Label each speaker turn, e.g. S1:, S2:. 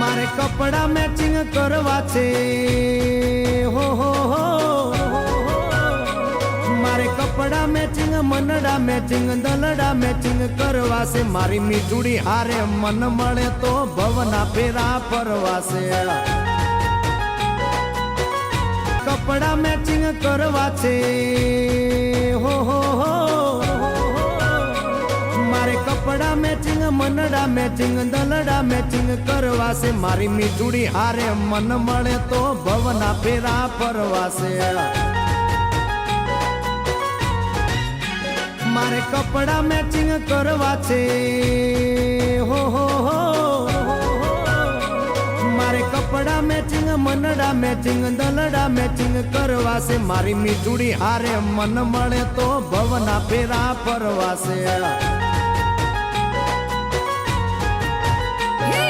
S1: મારે કપડા મેચિંગ કરવા છે હો હો હો મારે કપડા મેચિંગ મનડા મેચિંગ દલડા મેચિંગ કરવા છે મારી મીઠુડી હારે મન મળે તો ભવના ફેરા ફરવા છે કપડા મેચિંગ કરવા છે હો હો હો મારે કપડા મેચિંગ મનડા મેચિંગ દલડા મેચિંગ કરવા છે મારી મીઠુડી હારે મન મળે તો ભવના ફેરા ફરવા છે મારે કપડા મેચિંગ કરવા છે હો હો હો મારે કપડા મેચિંગ મનડા મેચિંગ દલડા મેચિંગ કરવા છે મારી મીઠુડી હારે મન મળે તો ભવના ફેરા ફરવા છે